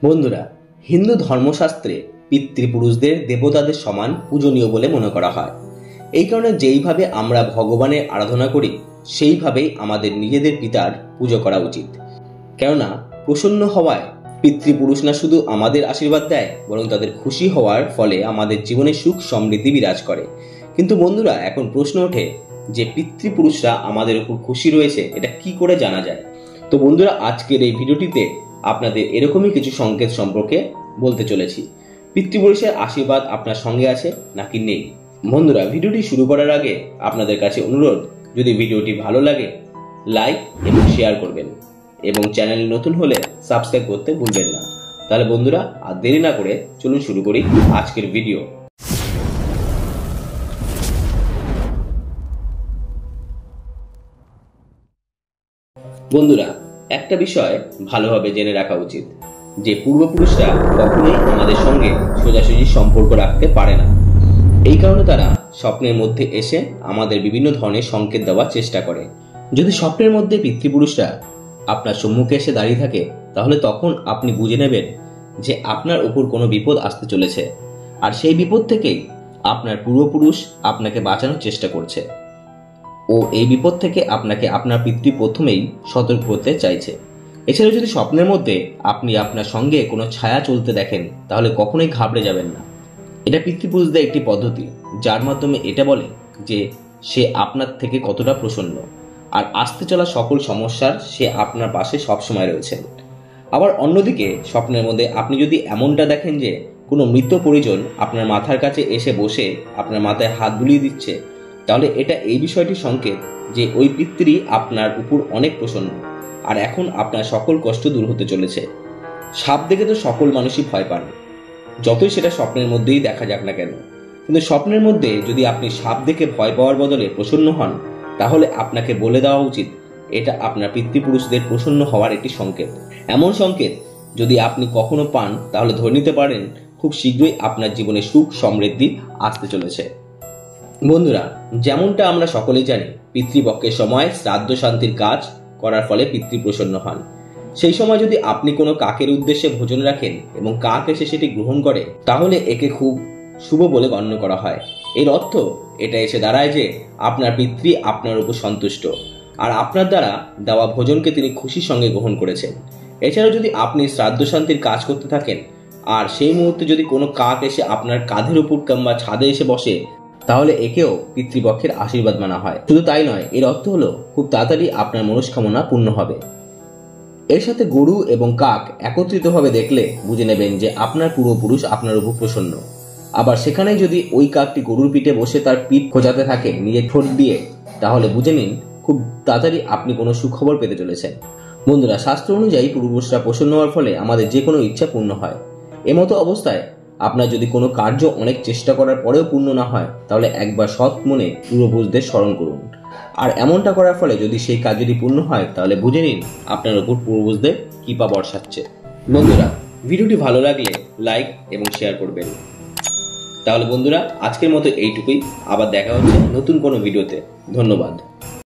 বন্ধুরা, হিন্দু ধর্মশাস্ত্রে পিতৃপুরুষদের দেবতাদের সমান পূজনীয় বলে মনে করা হয়। এই কারণে যেইভাবে আমরা ভগবানের আরাধনা করি সেইভাবেই আমাদের নিজেদের পিতার পুজো করা উচিত। কেননা প্রসন্ন হওয়ায় পিতৃপুরুষ না শুধু আমাদের আশীর্বাদ দেয়, বরং তাদের খুশি হওয়ার ফলে আমাদের জীবনে সুখ সমৃদ্ধি বিরাজ করে। কিন্তু বন্ধুরা, এখন প্রশ্ন ওঠে যে পিতৃপুরুষরা আমাদের উপর খুশি রয়েছে, এটা কি করে জানা যায়? তো বন্ধুরা, আজকের এই ভিডিওটিতে আপনাদের এরকমই কিছু সংকেত সম্পর্কে বলতে চলেছি। পিতৃপুরুষের আশীর্বাদ আপনার সঙ্গে আছে নাকি নেই? বন্ধুরা, ভিডিওটি শুরু করার আগে আপনাদের কাছে অনুরোধ, যদি ভিডিওটি ভালো লাগে লাইক এবং শেয়ার করবেন, এবং চ্যানেলে নতুন হলে সাবস্ক্রাইব করতে ভুলবেন না। তাহলে বন্ধুরা, আর দেরি না করে চলুন শুরু করি আজকের ভিডিও। বন্ধুরা, একটা বিষয় ভালোভাবে জেনে রাখা উচিত যে পূর্বপুরুষরা কখনোই আমাদের সঙ্গে সোজাসুজি সম্পর্ক রাখতে পারে না। এই কারণে তারা স্বপ্নের মধ্যে এসে আমাদের বিভিন্ন ধরনের সংকেত দেওয়ার চেষ্টা করে। যদি স্বপ্নের মধ্যে পিতৃপুরুষরা আপনার সম্মুখে এসে দাঁড়িয়ে থাকে, তাহলে তখন আপনি বুঝে নেবেন যে আপনার উপর কোনো বিপদ আসতে চলেছে, আর সেই বিপদ থেকেই আপনার পূর্বপুরুষ আপনাকে বাঁচানোর চেষ্টা করছে, ও এই বিপদ থেকে আপনাকে আপনার পিতৃ প্রথমেই সতর্ক করতে চাইছে। এছাড়াও যদি স্বপ্নের মধ্যে আপনি আপনার সঙ্গে কোনো ছায়া চলতে দেখেন, তাহলে কখনোই ঘাবড়ে যাবেন না। এটা পিতৃপুরুষদের একটি পদ্ধতি, যার মাধ্যমে এটা বলে যে সে আপনার থেকে কতটা প্রসন্ন, আর আসতে চলা সকল সমস্যার সে আপনার পাশে সবসময় রয়েছেন। আবার অন্যদিকে স্বপ্নের মধ্যে আপনি যদি এমনটা দেখেন যে কোনো মৃত পরিজন আপনার মাথার কাছে এসে বসে আপনার মাথায় হাত বুলিয়ে দিচ্ছে, তাহলে এটা এই বিষয়টির সংকেত যে ওই পিতৃ আপনার উপর অনেক প্রসন্ন, আর এখন আপনার সকল কষ্ট দূর হতে চলেছে। সাপ দেখে তো সকল মানুষই ভয় পান, যতই সেটা স্বপ্নের মধ্যেই দেখা যাক না কেন। কিন্তু স্বপ্নের মধ্যে যদি আপনি সাপ দেখে ভয় পাওয়ার বদলে প্রসন্ন হন, তাহলে আপনাকে বলে দেওয়া উচিত এটা আপনার পিতৃপুরুষদের প্রসন্ন হওয়ার একটি সংকেত। এমন সংকেত যদি আপনি কখনো পান, তাহলে ধরে নিতে পারেন খুব শীঘ্রই আপনার জীবনে সুখ সমৃদ্ধি আসতে চলেছে। বন্ধুরা, যেমনটা আমরা সকলেই জানি, পিতৃপক্ষের সময় শ্রাদ্ধ শান্তির কাজ করার ফলে পিতৃ প্রসন্ন হন। সেই সময় যদি আপনি কোনো কাকের উদ্দেশ্যে ভোজন রাখেন এবং কাক এসে সেটি গ্রহণ করে, তাহলে একে খুব শুভ বলে গণ্য করা হয়। এর অর্থ এটা এসে দাঁড়ায় যে আপনার পিতৃ আপনার উপর সন্তুষ্ট, আর আপনার দ্বারা দেওয়া ভোজনকে তিনি খুশির সঙ্গে গ্রহণ করেছেন। এছাড়াও যদি আপনি শ্রাদ্ধ শান্তির কাজ করতে থাকেন, আর সেই মুহূর্তে যদি কোনো কাক এসে আপনার কাঁধের উপর কিংবা ছাদে এসে বসে, তাহলে একেও পিতৃপক্ষের আশীর্বাদ মানা হয়। শুধু তাই নয়, এর অর্থ হলো খুব তাড়াতাড়ি আপনার মনস্কামনা পূর্ণ হবে। এর সাথে গরু এবং কাক একত্রিতভাবে দেখলে বুঝে নেবেন যে আপনার পূর্বপুরুষ আপনার উপর প্রসন্ন। আবার সেখানে যদি ওই কাকটি গরুর পিঠে বসে তার পিঠ খোঁজাতে থাকে নিজের ঠোঁট দিয়ে, তাহলে বুঝে নিন খুব তাড়াতাড়ি আপনি কোনো সুখবর পেতে চলেছেন। বন্ধুরা, শাস্ত্র অনুযায়ী পূর্বপুরুষরা প্রসন্ন হওয়ার ফলে আমাদের যে কোনো ইচ্ছা পূর্ণ হয়। এমতো অবস্থায় আপনার যদি কোনো কার্য অনেক চেষ্টা করার পরেও পূর্ণ না হয়, তাহলে একবার সৎ মনে পূর্বপুরুষদের স্মরণ করুন। আর এমনটা করার ফলে যদি সেই কার্যটি পূর্ণ হয়, তাহলে বুঝে নিন আপনার উপর পূর্বপুরুষদের কৃপা বর্ষাচ্ছে। বন্ধুরা, ভিডিওটি ভালো লাগলে লাইক এবং শেয়ার করবেন। তাহলে বন্ধুরা, আজকের মতো এইটুকুই। আবার দেখা হচ্ছে নতুন কোনো ভিডিওতে। ধন্যবাদ।